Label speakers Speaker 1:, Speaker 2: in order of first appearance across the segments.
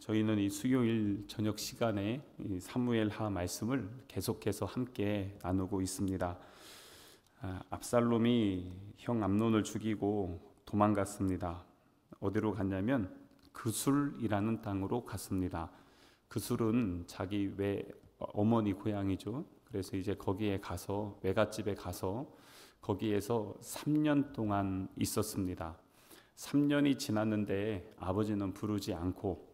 Speaker 1: 저희는 이 수요일 저녁 시간에 이 사무엘하 말씀을 계속해서 함께 나누고 있습니다. 압살롬이 형 암논을 죽이고 도망갔습니다. 어디로 갔냐면 그술이라는 땅으로 갔습니다. 그술은 자기 어머니 고향이죠. 그래서 이제 거기에 가서 외갓집에 가서 거기에서 3년 동안 있었습니다. 3년이 지났는데 아버지는 부르지 않고,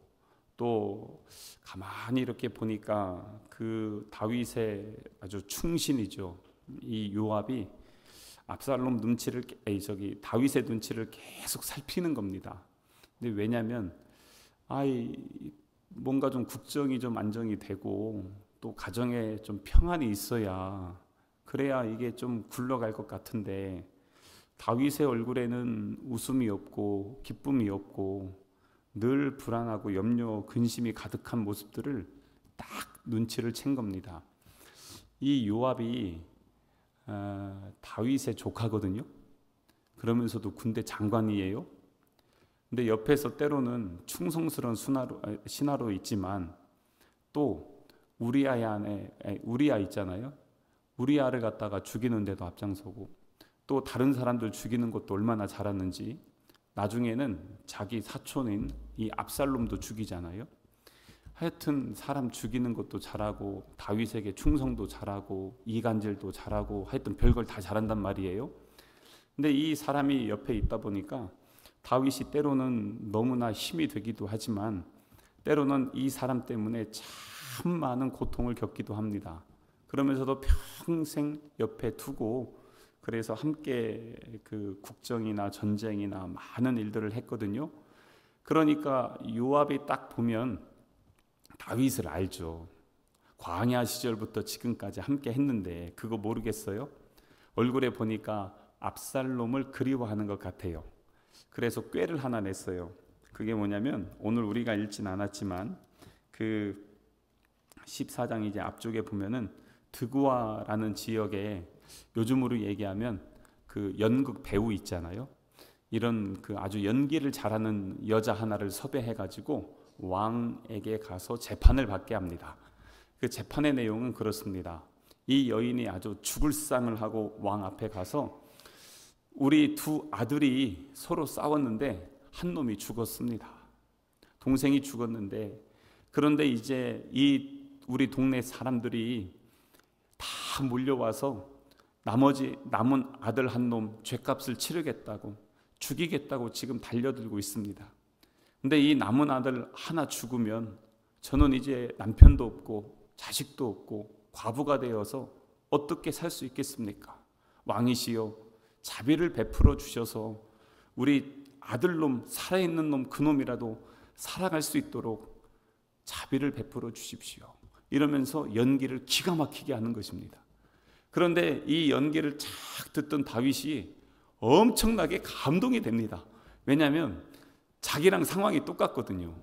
Speaker 1: 또 가만히 이렇게 보니까 그 다윗의 아주 충신이죠, 이 요압이 압살롬 다윗의 눈치를 계속 살피는 겁니다. 근데 왜냐하면 뭔가 좀 국정이 좀 안정이 되고 또 가정에 좀 평안이 있어야, 그래야 이게 좀 굴러갈 것 같은데 다윗의 얼굴에는 웃음이 없고 기쁨이 없고 늘 불안하고 염려, 근심이 가득한 모습들을 딱 눈치를 챈 겁니다. 이 요압이 다윗의 조카거든요. 그러면서도 군대 장관이에요. 근데 옆에서 때로는 충성스러운 신하로 있지만 또 우리아 있잖아요. 우리아를 갖다가 죽이는데도 앞장서고, 또 다른 사람들 죽이는 것도 얼마나 잘하는지 나중에는 자기 사촌인 이 압살롬도 죽이잖아요. 하여튼 사람 죽이는 것도 잘하고 다윗에게 충성도 잘하고 이간질도 잘하고 하여튼 별걸 다 잘한단 말이에요. 근데 이 사람이 옆에 있다 보니까 다윗이 때로는 너무나 힘이 되기도 하지만 때로는 이 사람 때문에 참 많은 고통을 겪기도 합니다. 그러면서도 평생 옆에 두고, 그래서 함께 그 국정이나 전쟁이나 많은 일들을 했거든요. 그러니까 요압이 딱 보면 다윗을 알죠. 광야 시절부터 지금까지 함께 했는데 그거 모르겠어요? 얼굴에 보니까 압살롬을 그리워하는 것 같아요. 그래서 꾀를 하나 냈어요. 그게 뭐냐면, 오늘 우리가 읽진 않았지만 그 14장 이제 앞쪽에 보면은 드구아라는 지역에, 요즘으로 얘기하면 그 연극 배우 있잖아요. 이런 그 아주 연기를 잘하는 여자 하나를 섭외해 가지고 왕에게 가서 재판을 받게 합니다. 그 재판의 내용은 그렇습니다. 이 여인이 아주 죽을 상을 하고 왕 앞에 가서 우리 두 아들이 서로 싸웠는데 한 놈이 죽었습니다. 동생이 죽었는데, 그런데 이제 이 우리 동네 사람들이 다 몰려와서 남은 아들 한 놈 죗값을 치르겠다고, 죽이겠다고 지금 달려들고 있습니다. 근데 이 남은 아들 하나 죽으면 저는 이제 남편도 없고 자식도 없고 과부가 되어서 어떻게 살 수 있겠습니까? 왕이시여, 자비를 베풀어 주셔서 우리 아들놈, 살아있는 놈 그놈이라도 살아갈 수 있도록 자비를 베풀어 주십시오. 이러면서 연기를 기가 막히게 하는 것입니다. 그런데 이 연기를 착 듣던 다윗이 엄청나게 감동이 됩니다. 왜냐하면 자기랑 상황이 똑같거든요.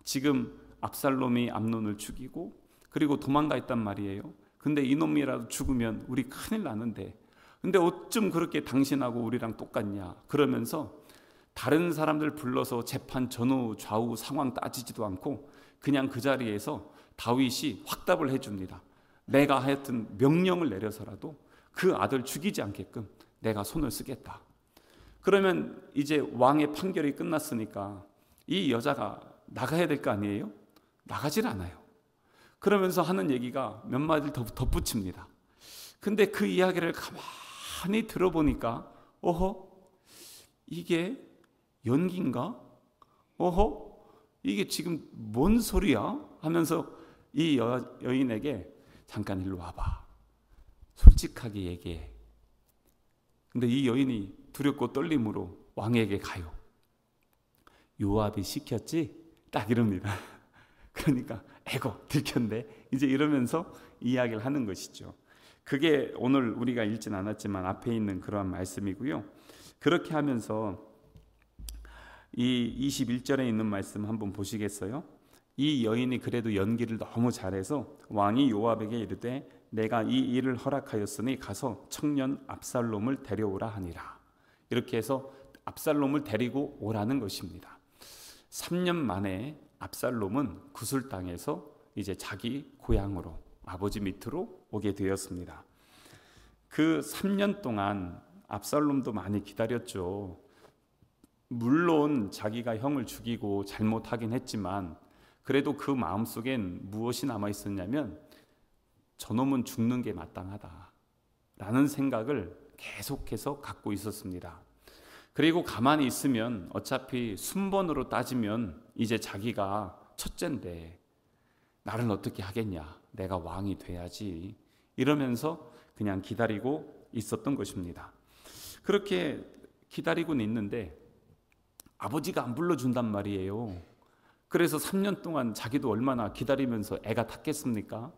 Speaker 1: 지금 압살롬이 암논을 죽이고 그리고 도망가 있단 말이에요. 근데 이놈이라도 죽으면 우리 큰일 나는데, 근데 어쩜 그렇게 당신하고 우리랑 똑같냐, 그러면서 다른 사람들 불러서 재판 전후 좌우 상황 따지지도 않고 그냥 그 자리에서 다윗이 확답을 해줍니다. 내가 하여튼 명령을 내려서라도 그 아들 죽이지 않게끔 내가 손을 쓰겠다. 그러면 이제 왕의 판결이 끝났으니까 이 여자가 나가야 될 거 아니에요? 나가질 않아요. 그러면서 하는 얘기가 몇 마디를 더 덧붙입니다. 근데 그 이야기를 가만히 들어보니까 이게 연기인가? 이게 지금 뭔 소리야? 하면서 이 여인에게 잠깐 일로 와봐, 솔직하게 얘기해. 근데 이 여인이 두렵고 떨림으로 왕에게 가요. 요압이 시켰지? 딱 이럽니다. 그러니까 에고 들켰네, 이제 이러면서 이야기를 하는 것이죠. 그게 오늘 우리가 읽진 않았지만 앞에 있는 그러한 말씀이고요. 그렇게 하면서 이 21절에 있는 말씀 한번 보시겠어요? 이 여인이 그래도 연기를 너무 잘해서 왕이 요압에게 이르되 내가 이 일을 허락하였으니 가서 청년 압살롬을 데려오라 하니라. 이렇게 해서 압살롬을 데리고 오라는 것입니다. 3년 만에 압살롬은 구슬당해서 이제 자기 고향으로, 아버지 밑으로 오게 되었습니다. 그 3년 동안 압살롬도 많이 기다렸죠. 물론 자기가 형을 죽이고 잘못하긴 했지만 그래도 그 마음속엔 무엇이 남아 있었냐면 저놈은 죽는 게 마땅하다라는 생각을 계속해서 갖고 있었습니다. 그리고 가만히 있으면 어차피 순번으로 따지면 이제 자기가 첫째인데 나를 어떻게 하겠냐, 내가 왕이 돼야지, 이러면서 그냥 기다리고 있었던 것입니다. 그렇게 기다리고는 있는데 아버지가 안 불러준단 말이에요. 그래서 3년 동안 자기도 얼마나 기다리면서 애가 탔겠습니까?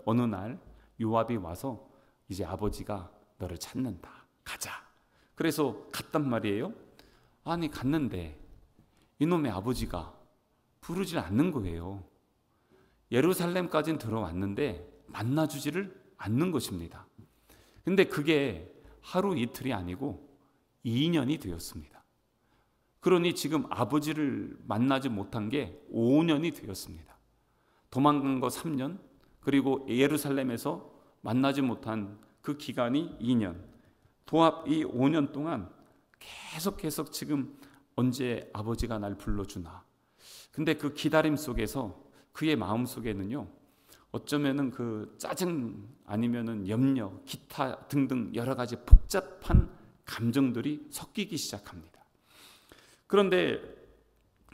Speaker 1: 어느 날 요압이 와서 이제 아버지가 너를 찾는다, 가자. 그래서 갔단 말이에요. 아니 갔는데 이놈의 아버지가 부르질 않는 거예요. 예루살렘까지는 들어왔는데 만나주지를 않는 것입니다. 근데 그게 하루 이틀이 아니고 2년이 되었습니다. 그러니 지금 아버지를 만나지 못한 게 5년이 되었습니다. 도망간 거 3년, 그리고 예루살렘에서 만나지 못한 그 기간이 2년, 도합 이 5년 동안 계속 지금 언제 아버지가 날 불러주나. 근데 그 기다림 속에서 그의 마음 속에는요, 어쩌면은 그 짜증 아니면은 염려, 기타 등등 여러 가지 복잡한 감정들이 섞이기 시작합니다. 그런데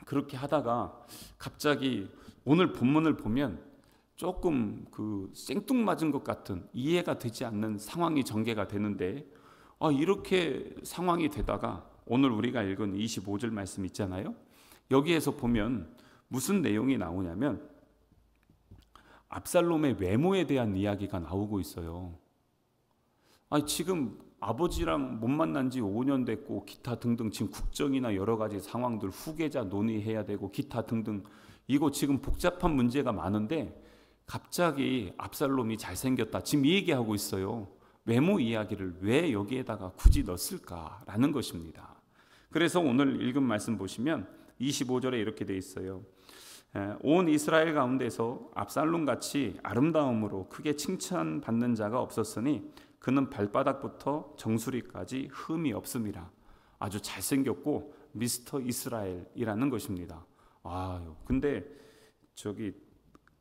Speaker 1: 그렇게 하다가 갑자기 오늘 본문을 보면 조금 그 생뚱맞은 것 같은, 이해가 되지 않는 상황이 전개가 되는데, 이렇게 상황이 되다가 오늘 우리가 읽은 25절 말씀 있잖아요. 여기에서 보면 무슨 내용이 나오냐면 압살롬의 외모에 대한 이야기가 나오고 있어요. 지금 아버지랑 못 만난 지 5년 됐고 기타 등등, 지금 국정이나 여러 가지 상황들, 후계자 논의해야 되고 기타 등등, 이거 지금 복잡한 문제가 많은데 갑자기 압살롬이 잘생겼다, 지금 이 얘기하고 있어요. 외모 이야기를 왜 여기에다가 굳이 넣었을까라는 것입니다. 그래서 오늘 읽은 말씀 보시면 25절에 이렇게 돼 있어요. 온 이스라엘 가운데서 압살롬같이 아름다움으로 크게 칭찬받는 자가 없었으니 그는 발바닥부터 정수리까지 흠이 없음이라. 아주 잘생겼고 미스터 이스라엘이라는 것입니다. 근데 저기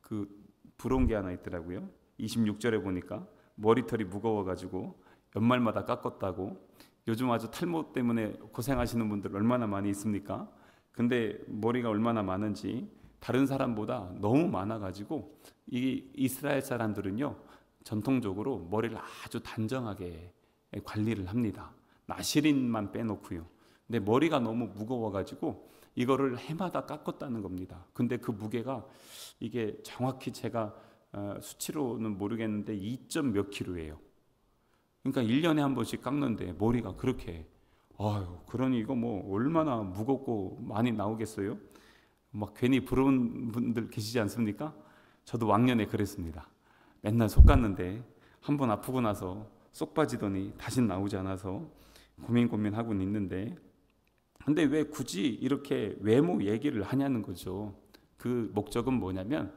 Speaker 1: 그 부러운 게 하나 있더라고요. 26절에 보니까 머리털이 무거워가지고 연말마다 깎았다고. 요즘 아주 탈모 때문에 고생하시는 분들 얼마나 많이 있습니까? 근데 머리가 얼마나 많은지 다른 사람보다 너무 많아가지고 이 이스라엘 사람들은요, 전통적으로 머리를 아주 단정하게 관리를 합니다. 나시린만 빼놓고요. 근데 머리가 너무 무거워가지고 이거를 해마다 깎았다는 겁니다. 근데 그 무게가 이게 정확히 제가 수치로는 모르겠는데 2점 몇 킬로예요. 그러니까 1년에 한 번씩 깎는데 머리가 그렇게, 그러니 이거 뭐 얼마나 무겁고 많이 나오겠어요? 막 괜히 부러운 분들 계시지 않습니까? 저도 왕년에 그랬습니다. 맨날 속 깠는데 한 번 아프고 나서 쏙 빠지더니 다시 나오지 않아서 고민하고는 있는데, 근데 왜 굳이 이렇게 외모 얘기를 하냐는 거죠. 그 목적은 뭐냐면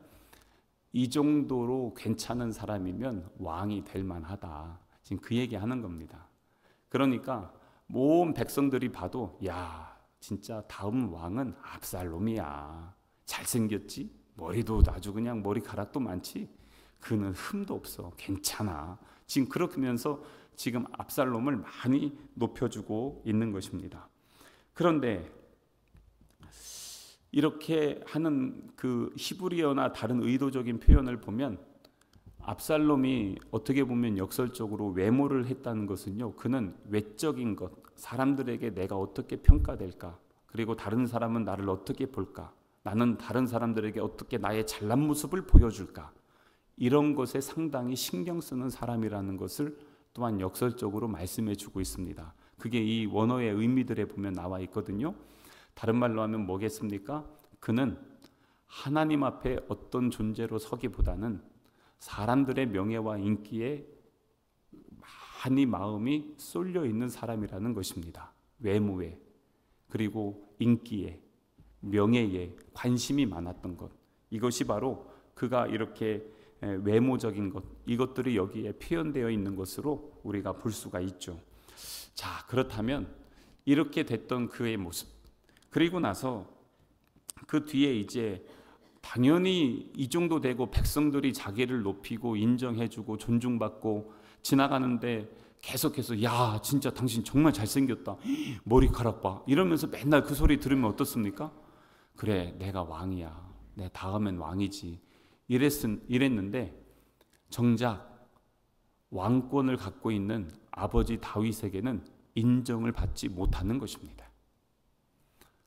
Speaker 1: 이 정도로 괜찮은 사람이면 왕이 될 만하다, 지금 그 얘기하는 겁니다. 그러니까 모든 백성들이 봐도 야, 진짜 다음 왕은 압살롬이야. 잘생겼지? 머리도 아주 그냥 머리카락도 많지? 그는 흠도 없어. 괜찮아. 지금 그러면서 지금 압살롬을 많이 높여주고 있는 것입니다. 그런데 이렇게 하는 그 히브리어나 다른 의도적인 표현을 보면 압살롬이 어떻게 보면 역설적으로 외모를 했다는 것은요, 그는 외적인 것, 사람들에게 내가 어떻게 평가될까, 그리고 다른 사람은 나를 어떻게 볼까, 나는 다른 사람들에게 어떻게 나의 잘난 모습을 보여줄까, 이런 것에 상당히 신경 쓰는 사람이라는 것을 또한 역설적으로 말씀해 주고 있습니다. 그게 이 원어의 의미들에 보면 나와 있거든요. 다른 말로 하면 뭐겠습니까? 그는 하나님 앞에 어떤 존재로 서기보다는 사람들의 명예와 인기에 많이 마음이 쏠려 있는 사람이라는 것입니다. 외모에, 그리고 인기에 명예에 관심이 많았던 것, 이것이 바로 그가 이렇게 외모적인 것, 이것들이 여기에 표현되어 있는 것으로 우리가 볼 수가 있죠. 자, 그렇다면 이렇게 됐던 그의 모습, 그리고 나서 그 뒤에 이제 당연히 이 정도 되고 백성들이 자기를 높이고 인정해주고 존중받고 지나가는데 계속해서 야, 진짜 당신 정말 잘생겼다, 머리카락 봐, 이러면서 맨날 그 소리 들으면 어떻습니까? 그래, 내가 왕이야, 내 다음엔 왕이지, 이랬는데 정작 왕권을 갖고 있는 아버지 다윗에게는 인정을 받지 못하는 것입니다.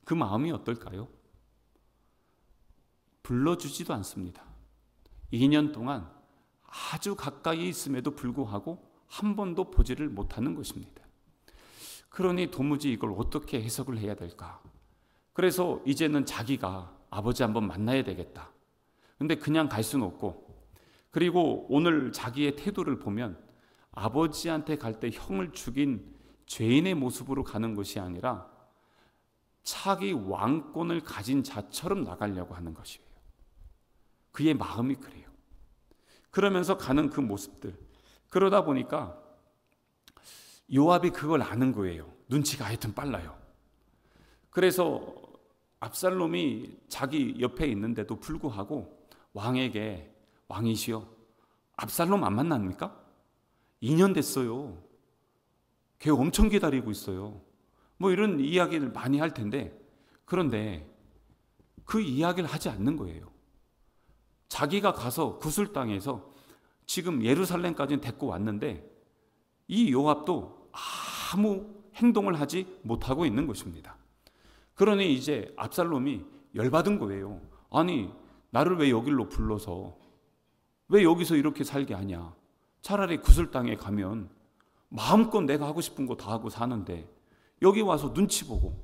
Speaker 1: 그 마음이 어떨까요? 불러주지도 않습니다. 2년 동안 아주 가까이 있음에도 불구하고 한 번도 보지를 못하는 것입니다. 그러니 도무지 이걸 어떻게 해석을 해야 될까? 그래서 이제는 자기가 아버지 한번 만나야 되겠다. 근데 그냥 갈 수는 없고, 그리고 오늘 자기의 태도를 보면 아버지한테 갈 때 형을 죽인 죄인의 모습으로 가는 것이 아니라 차기 왕권을 가진 자처럼 나가려고 하는 것이에요. 그의 마음이 그래요. 그러면서 가는 그 모습들, 그러다 보니까 요압이 그걸 아는 거예요. 눈치가 하여튼 빨라요. 그래서 압살롬이 자기 옆에 있는데도 불구하고 왕에게, 왕이시여, 압살롬 안 만납니까? 2년 됐어요. 걔 엄청 기다리고 있어요. 뭐 이런 이야기를 많이 할 텐데, 그런데 그 이야기를 하지 않는 거예요. 자기가 가서 구슬 땅에서 지금 예루살렘까지 데리고 왔는데 이 요압도 아무 행동을 하지 못하고 있는 것입니다. 그러니 이제 압살롬이 열받은 거예요. 아니, 나를 왜 여기로 불러서 왜 여기서 이렇게 살게 하냐? 차라리 구슬 땅에 가면 마음껏 내가 하고 싶은 거 다 하고 사는데 여기 와서 눈치 보고,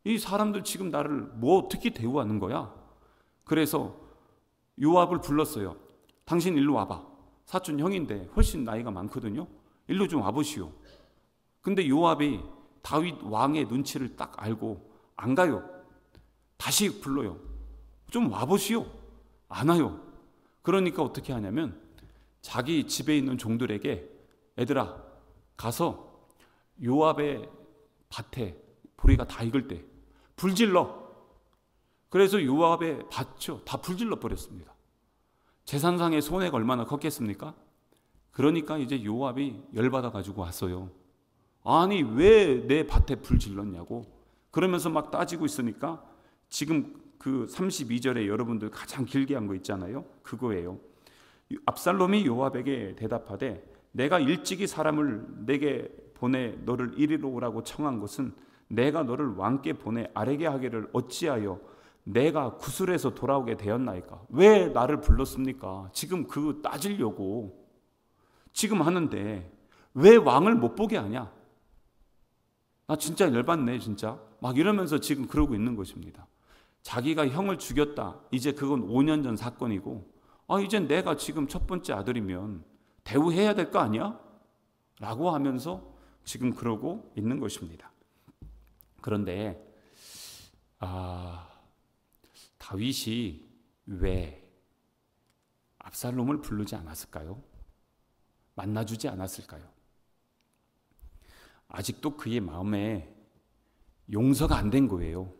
Speaker 1: 이 사람들 지금 나를 뭐 어떻게 대우하는 거야? 그래서 요압을 불렀어요. 당신 일로 와봐. 사촌 형인데 훨씬 나이가 많거든요. 일로 좀 와보시오. 근데 요압이 다윗 왕의 눈치를 딱 알고 안 가요. 다시 불러요. 좀 와보시오. 안 와요. 그러니까 어떻게 하냐면 자기 집에 있는 종들에게, 애들아 가서 요압의 밭에 보리가 다 익을 때 불질러. 그래서 요압의 밭을 다 불질러 버렸습니다. 재산상의 손해가 얼마나 컸겠습니까? 그러니까 이제 요압이 열받아 가지고 왔어요. 아니, 왜 내 밭에 불 질렀냐고. 그러면서 막 따지고 있으니까 지금 그 32절에 여러분들 가장 길게 한 거 있잖아요. 그거예요. 압살롬이 요압에게 대답하되 내가 일찍이 사람을 내게 보내 너를 이리로 오라고 청한 것은 내가 너를 왕께 보내 아뢰게 하기를 어찌하여 내가 구슬에서 돌아오게 되었나이까? 왜 나를 불렀습니까? 지금 그 따지려고 지금 하는데 왜 왕을 못 보게 하냐? 나 진짜 열받네, 진짜. 막 이러면서 지금 그러고 있는 것입니다. 자기가 형을 죽였다. 이제 그건 5년 전 사건이고, 이제 내가 지금 첫 번째 아들이면 대우해야 될 거 아니야? 라고 하면서 지금 그러고 있는 것입니다. 그런데 다윗이 왜 압살롬을 부르지 않았을까요? 만나주지 않았을까요? 아직도 그의 마음에 용서가 안 된 거예요.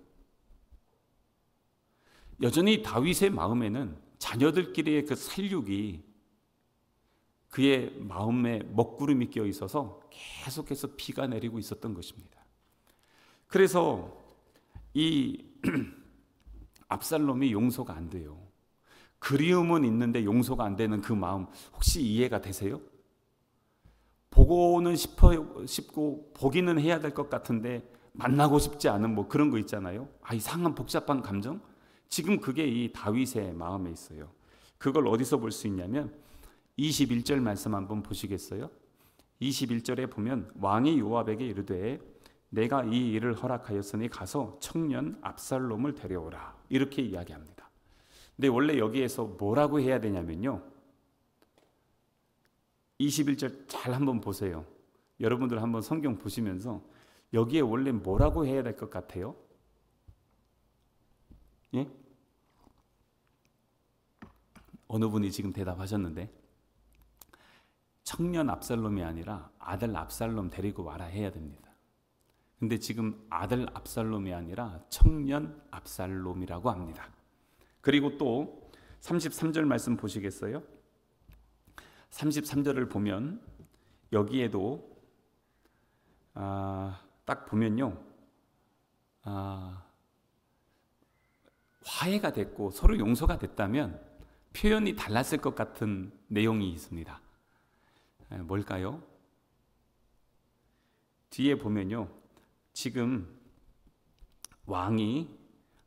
Speaker 1: 여전히 다윗의 마음에는 자녀들끼리의 그 살육이 그의 마음에 먹구름이 끼어 있어서 계속해서 비가 내리고 있었던 것입니다. 그래서 이 압살롬이 용서가 안 돼요. 그리움은 있는데 용서가 안 되는 그 마음, 혹시 이해가 되세요? 보고는 싶고 보기는 해야 될 것 같은데 만나고 싶지 않은 뭐 그런 거 있잖아요. 이상한 복잡한 감정? 지금 그게 이 다윗의 마음에 있어요. 그걸 어디서 볼 수 있냐면 21절 말씀 한번 보시겠어요? 21절에 보면 왕이 요압에게 이르되 내가 이 일을 허락하였으니 가서 청년 압살롬을 데려오라, 이렇게 이야기합니다. 근데 원래 여기에서 뭐라고 해야 되냐면요, 21절 잘 한번 보세요. 여러분들 한번 성경 보시면서 여기에 원래 뭐라고 해야 될 것 같아요? 예? 어느 분이 지금 대답하셨는데 청년 압살롬이 아니라 아들 압살롬 데리고 와라 해야 됩니다. 근데 지금 아들 압살롬이 아니라 청년 압살롬이라고 합니다. 그리고 또 33절 말씀 보시겠어요? 33절을 보면 여기에도 딱 보면요, 화해가 됐고 서로 용서가 됐다면 표현이 달랐을 것 같은 내용이 있습니다. 뭘까요? 뒤에 보면요, 지금 왕이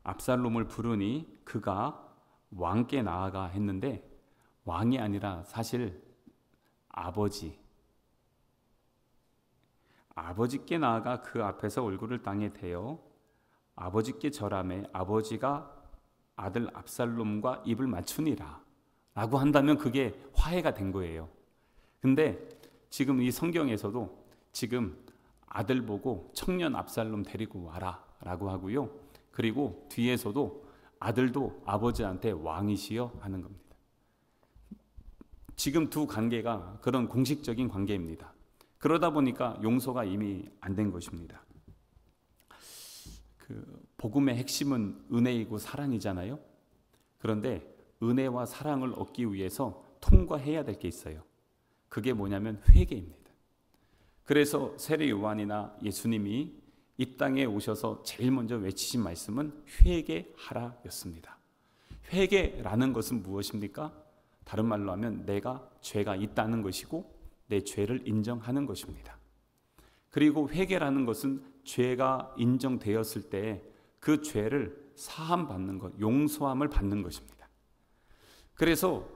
Speaker 1: 압살롬을 부르니 그가 왕께 나아가 했는데 왕이 아니라 사실 아버지께 나아가 그 앞에서 얼굴을 땅에 대어 아버지께 절하매 아버지가 아들 압살롬과 입을 맞추니라 라고 한다면 그게 화해가 된 거예요. 근데 지금 이 성경에서도 지금 아들 보고 청년 압살롬 데리고 와라 라고 하고요, 그리고 뒤에서도 아들도 아버지한테 왕이시여 하는 겁니다. 지금 두 관계가 그런 공식적인 관계입니다. 그러다 보니까 용서가 이미 안 된 것입니다. 복음의 핵심은 은혜이고 사랑이잖아요. 그런데 은혜와 사랑을 얻기 위해서 통과해야 될 게 있어요. 그게 뭐냐면 회개입니다. 그래서 세례 요한이나 예수님이 이 땅에 오셔서 제일 먼저 외치신 말씀은 회개하라였습니다. 회개라는 것은 무엇입니까? 다른 말로 하면 내가 죄가 있다는 것이고 내 죄를 인정하는 것입니다. 그리고 회개라는 것은 죄가 인정되었을 때 그 죄를 사함받는 것, 용서함을 받는 것입니다. 그래서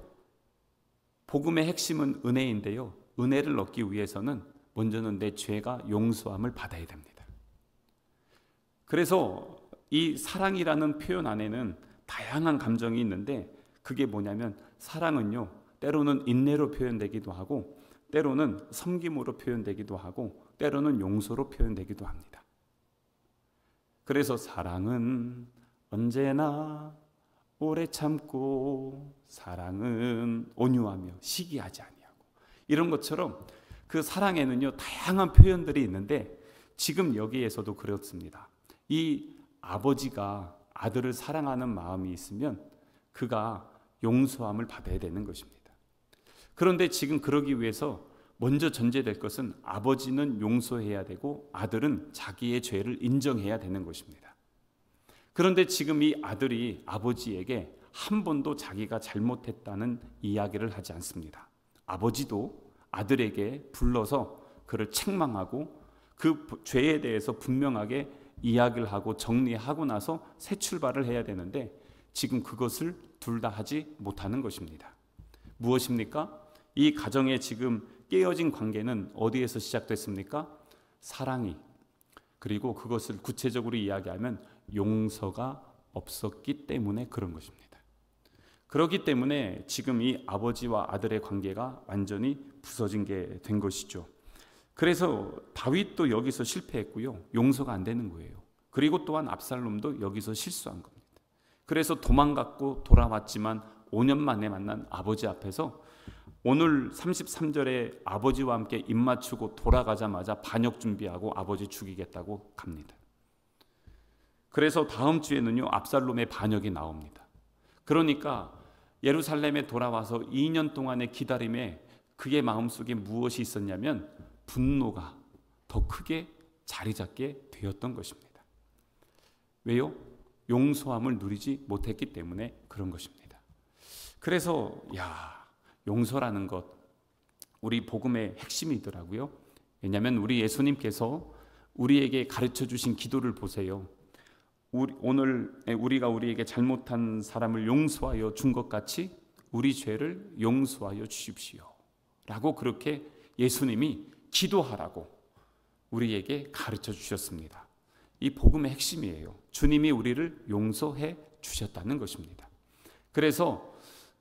Speaker 1: 복음의 핵심은 은혜인데요, 은혜를 얻기 위해서는 먼저는 내 죄가 용서함을 받아야 됩니다. 그래서 이 사랑이라는 표현 안에는 다양한 감정이 있는데 그게 뭐냐면 사랑은요, 때로는 인내로 표현되기도 하고 때로는 섬김으로 표현되기도 하고 때로는 용서로 표현되기도 합니다. 그래서 사랑은 언제나 오래 참고 사랑은 온유하며 시기하지 아니하고, 이런 것처럼 그 사랑에는요 다양한 표현들이 있는데 지금 여기에서도 그렇습니다. 이 아버지가 아들을 사랑하는 마음이 있으면 그가 용서함을 받아야 되는 것입니다. 그런데 지금 그러기 위해서 먼저 전제될 것은 아버지는 용서해야 되고 아들은 자기의 죄를 인정해야 되는 것입니다. 그런데 지금 이 아들이 아버지에게 한 번도 자기가 잘못했다는 이야기를 하지 않습니다. 아버지도 아들에게 불러서 그를 책망하고 그 죄에 대해서 분명하게 이야기를 하고 정리하고 나서 새 출발을 해야 되는데 지금 그것을 둘 다 하지 못하는 것입니다. 무엇입니까? 이 가정의 지금 깨어진 관계는 어디에서 시작됐습니까? 사랑이, 그리고 그것을 구체적으로 이야기하면 용서가 없었기 때문에 그런 것입니다. 그렇기 때문에 지금 이 아버지와 아들의 관계가 완전히 부서진 게 된 것이죠. 그래서 다윗도 여기서 실패했고요, 용서가 안 되는 거예요. 그리고 또한 압살롬도 여기서 실수한 겁니다. 그래서 도망갔고 돌아왔지만 5년 만에 만난 아버지 앞에서 오늘 33절에 아버지와 함께 입 맞추고 돌아가자마자 반역 준비하고 아버지 죽이겠다고 갑니다. 그래서 다음 주에는요 압살롬의 반역이 나옵니다. 그러니까 예루살렘에 돌아와서 2년 동안의 기다림에 그의 마음속에 무엇이 있었냐면 분노가 더 크게 자리 잡게 되었던 것입니다. 왜요? 용서함을 누리지 못했기 때문에 그런 것입니다. 그래서 용서라는 것, 우리 복음의 핵심이더라고요. 왜냐하면 우리 예수님께서 우리에게 가르쳐 주신 기도를 보세요. 오늘 우리가 우리에게 잘못한 사람을 용서하여 준 것 같이 우리 죄를 용서하여 주십시오 라고 그렇게 예수님이 기도하라고 우리에게 가르쳐 주셨습니다. 이 복음의 핵심이에요. 주님이 우리를 용서해 주셨다는 것입니다. 그래서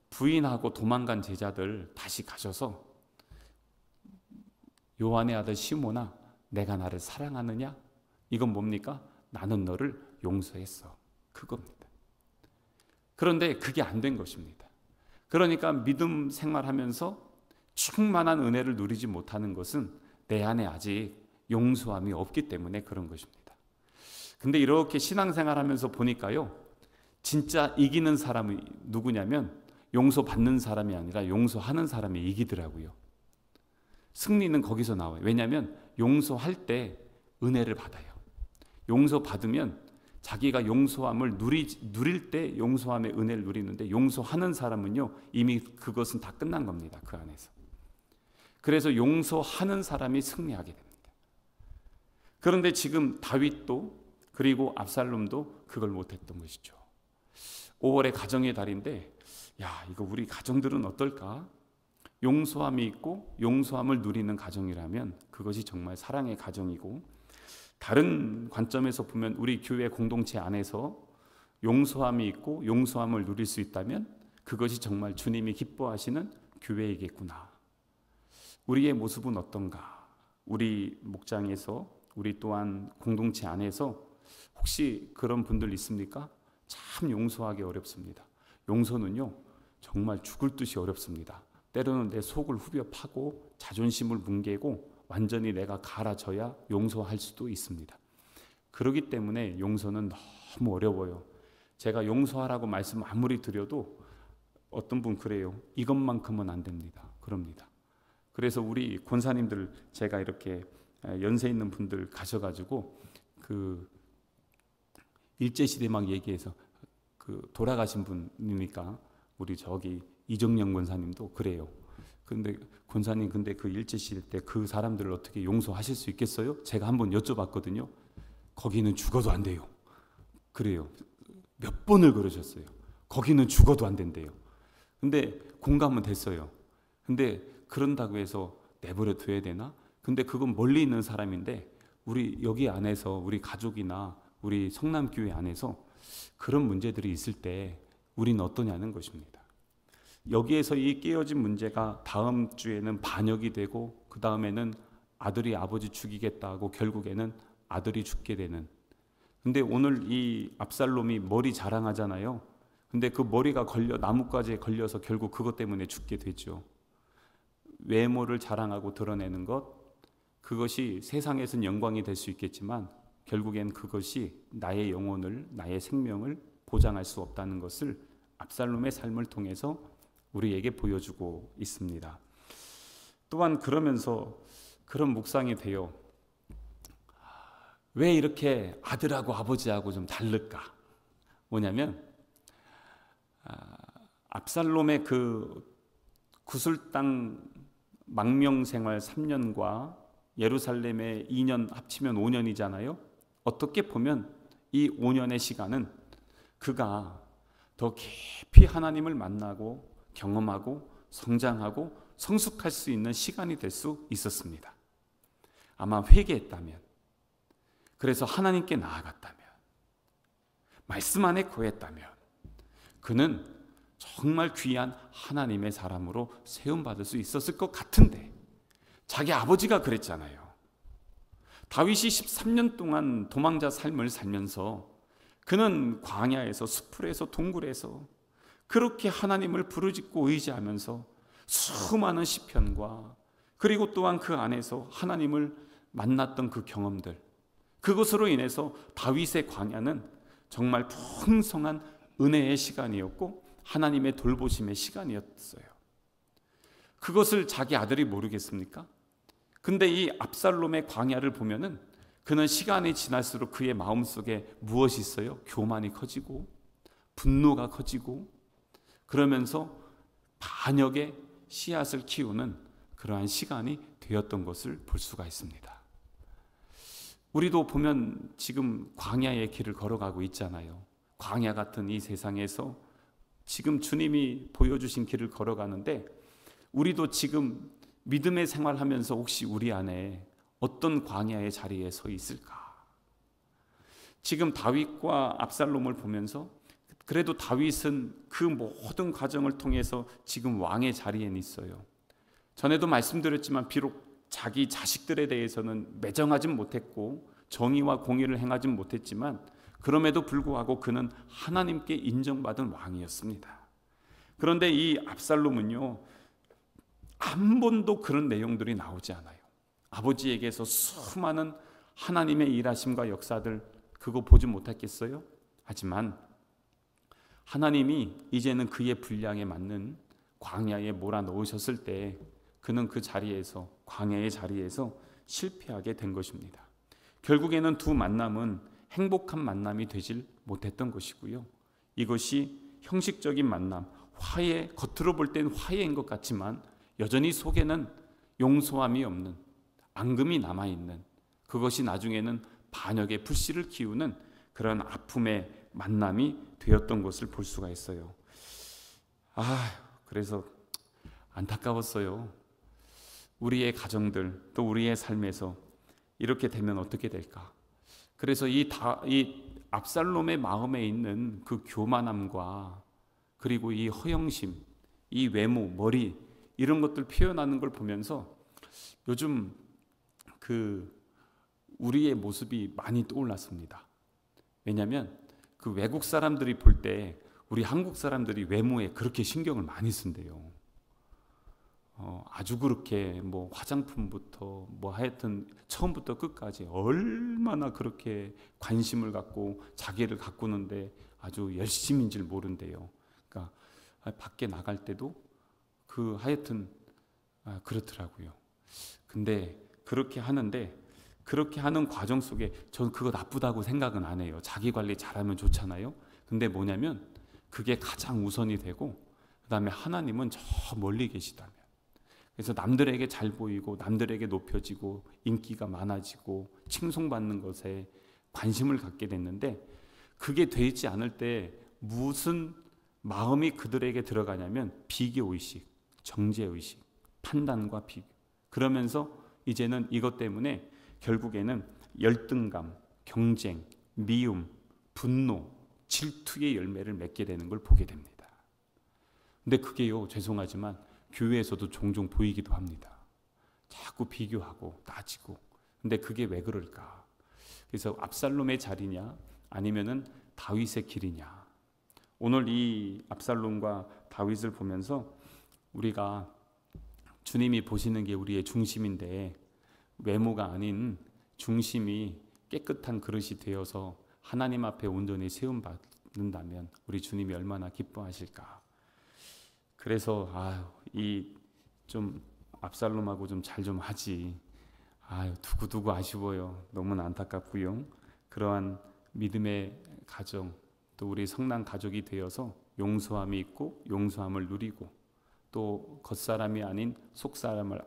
Speaker 1: 부인하고 도망간 제자들 다시 가셔서 요한의 아들 시몬아, 내가 나를 사랑하느냐? 이건 뭡니까? 나는 너를 용서했어. 그겁니다. 그런데 그게 안 된 것입니다. 그러니까 믿음 생활하면서 충만한 은혜를 누리지 못하는 것은 내 안에 아직 용서함이 없기 때문에 그런 것입니다. 근데 이렇게 신앙생활하면서 보니까요, 진짜 이기는 사람이 누구냐면 용서받는 사람이 아니라 용서하는 사람이 이기더라고요. 승리는 거기서 나와요. 왜냐하면 용서할 때 은혜를 받아요. 용서받으면 자기가 용서함을 누릴 때 용서함의 은혜를 누리는데, 용서하는 사람은요 이미 그것은 다 끝난 겁니다. 그 안에서. 그래서 용서하는 사람이 승리하게 됩니다. 그런데 지금 다윗도 그리고 압살롬도 그걸 못했던 것이죠. 5월의 가정의 달인데, 이거 우리 가정들은 어떨까? 용서함이 있고 용서함을 누리는 가정이라면 그것이 정말 사랑의 가정이고, 다른 관점에서 보면 우리 교회 공동체 안에서 용서함이 있고 용서함을 누릴 수 있다면 그것이 정말 주님이 기뻐하시는 교회이겠구나. 우리의 모습은 어떤가? 우리 목장에서, 우리 또한 공동체 안에서 혹시 그런 분들 있습니까? 참 용서하기 어렵습니다. 용서는요 정말 죽을 듯이 어렵습니다. 때로는 내 속을 후벼 파고 자존심을 뭉개고 완전히 내가 갈아져야 용서할 수도 있습니다. 그렇기 때문에 용서는 너무 어려워요. 제가 용서하라고 말씀 아무리 드려도 어떤 분 그래요. 이것만큼은 안 됩니다. 그럽니다. 그래서 우리 권사님들, 제가 이렇게 연세 있는 분들 가셔가지고 그 일제시대 막 얘기해서 그 돌아가신 분이니까 우리 저기 이정영 권사님도 그래요. 근데 권사님, 근데 그 일제시대 때 그 사람들을 어떻게 용서하실 수 있겠어요? 제가 한번 여쭤봤거든요. 거기는 죽어도 안 돼요. 그래요. 몇 번을 그러셨어요. 거기는 죽어도 안 된대요. 근데 공감은 됐어요. 근데 그런다고 해서 내버려 둬야 되나? 근데 그건 멀리 있는 사람인데 우리 여기 안에서, 우리 가족이나 우리 성남교회 안에서 그런 문제들이 있을 때 우리는 어떠냐는 것입니다. 여기에서 이 깨어진 문제가 다음 주에는 반역이 되고, 그 다음에는 아들이 아버지 죽이겠다고 결국에는 아들이 죽게 되는. 근데 오늘 이 압살롬이 머리 자랑하잖아요. 근데 그 머리가 걸려 나뭇가지에 걸려서 결국 그것 때문에 죽게 되죠. 외모를 자랑하고 드러내는 것, 그것이 세상에서는 영광이 될 수 있겠지만 결국엔 그것이 나의 영혼을, 나의 생명을 보장할 수 없다는 것을 압살롬의 삶을 통해서 우리에게 보여주고 있습니다. 또한 그러면서 그런 묵상이 돼요. 왜 이렇게 아들하고 아버지하고 좀 다를까? 뭐냐면 압살롬의 그 구슬당 망명생활 3년과 예루살렘의 2년 합치면 5년이잖아요. 어떻게 보면 이 5년의 시간은 그가 더 깊이 하나님을 만나고 경험하고 성장하고 성숙할 수 있는 시간이 될 수 있었습니다. 아마 회개했다면, 그래서 하나님께 나아갔다면, 말씀 안에 거했다면 그는 정말 귀한 하나님의 사람으로 세움받을 수 있었을 것 같은데, 자기 아버지가 그랬잖아요. 다윗이 13년 동안 도망자 삶을 살면서 그는 광야에서, 수풀에서, 동굴에서 그렇게 하나님을 부르짖고 의지하면서 수많은 시편과 그리고 또한 그 안에서 하나님을 만났던 그 경험들, 그것으로 인해서 다윗의 광야는 정말 풍성한 은혜의 시간이었고 하나님의 돌보심의 시간이었어요. 그것을 자기 아들이 모르겠습니까? 근데 이 압살롬의 광야를 보면은 그는 시간이 지날수록 그의 마음속에 무엇이 있어요? 교만이 커지고 분노가 커지고, 그러면서 반역의 씨앗을 키우는 그러한 시간이 되었던 것을 볼 수가 있습니다. 우리도 보면 지금 광야의 길을 걸어가고 있잖아요. 광야 같은 이 세상에서 지금 주님이 보여주신 길을 걸어가는데, 우리도 지금 믿음의 생활하면서 혹시 우리 안에 어떤 광야의 자리에 서 있을까? 지금 다윗과 압살롬을 보면서 그래도 다윗은 그 모든 과정을 통해서 지금 왕의 자리에 있어요. 전에도 말씀드렸지만 비록 자기 자식들에 대해서는 매정하진 못했고 정의와 공의를 행하진 못했지만 그럼에도 불구하고 그는 하나님께 인정받은 왕이었습니다. 그런데 이 압살롬은요, 한 번도 그런 내용들이 나오지 않아요. 아버지에게서 수많은 하나님의 일하심과 역사들 그거 보지 못했겠어요? 하지만 하나님이 이제는 그의 분량에 맞는 광야에 몰아넣으셨을 때 그는 그 자리에서, 광야의 자리에서 실패하게 된 것입니다. 결국에는 두 만남은 행복한 만남이 되질 못했던 것이고요. 이것이 형식적인 만남, 화해, 겉으로 볼 땐 화해인 것 같지만 여전히 속에는 용서함이 없는, 앙금이 남아있는, 그것이 나중에는 반역의 불씨를 키우는 그런 아픔의 만남이 되었던 것을 볼 수가 있어요. 그래서 안타까웠어요. 우리의 가정들, 또 우리의 삶에서 이렇게 되면 어떻게 될까? 그래서 이 압살롬의 마음에 있는 그 교만함과 그리고 이 허영심, 이 외모, 머리, 이런 것들 표현하는 걸 보면서 요즘 우리의 모습이 많이 떠올랐습니다. 왜냐하면 그 외국 사람들이 볼 때 우리 한국 사람들이 외모에 그렇게 신경을 많이 쓴대요. 아주 그렇게 뭐 화장품부터 뭐 하여튼 처음부터 끝까지 얼마나 그렇게 관심을 갖고 자기를 가꾸는데 아주 열심인 줄 모른대요. 그러니까 밖에 나갈 때도 하여튼 그렇더라고요. 근데 그렇게 하는데, 그렇게 하는 과정 속에 저는 그거 나쁘다고 생각은 안 해요. 자기 관리 잘하면 좋잖아요. 근데 뭐냐면 그게 가장 우선이 되고, 그 다음에 하나님은 저 멀리 계시다면, 그래서 남들에게 잘 보이고 남들에게 높여지고 인기가 많아지고 칭송받는 것에 관심을 갖게 됐는데, 그게 되지 않을 때 무슨 마음이 그들에게 들어가냐면 비교의식, 정죄의식, 판단과 비교. 그러면서 이제는 이것 때문에 결국에는 열등감, 경쟁, 미움, 분노, 질투의 열매를 맺게 되는 걸 보게 됩니다. 근데 그게요, 죄송하지만 교회에서도 종종 보이기도 합니다. 자꾸 비교하고 따지고. 근데 그게 왜 그럴까? 그래서 압살롬의 자리냐 아니면은 다윗의 길이냐. 오늘 이 압살롬과 다윗을 보면서 우리가 주님이 보시는 게 우리의 중심인데, 외모가 아닌 중심이 깨끗한 그릇이 되어서 하나님 앞에 온전히 세움받는다면 우리 주님이 얼마나 기뻐하실까. 그래서 이 좀 압살롬하고 좀 잘 좀 하지. 두고두고 아쉬워요. 너무나 안타깝고요. 그러한 믿음의 가정, 또 우리 성난 가족이 되어서 용서함이 있고 용서함을 누리고, 또 겉사람이 아닌 속사람을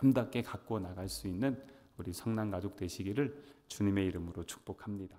Speaker 1: 아름답게 갖고 나갈 수 있는 우리 성난 가족 되시기를 주님의 이름으로 축복합니다.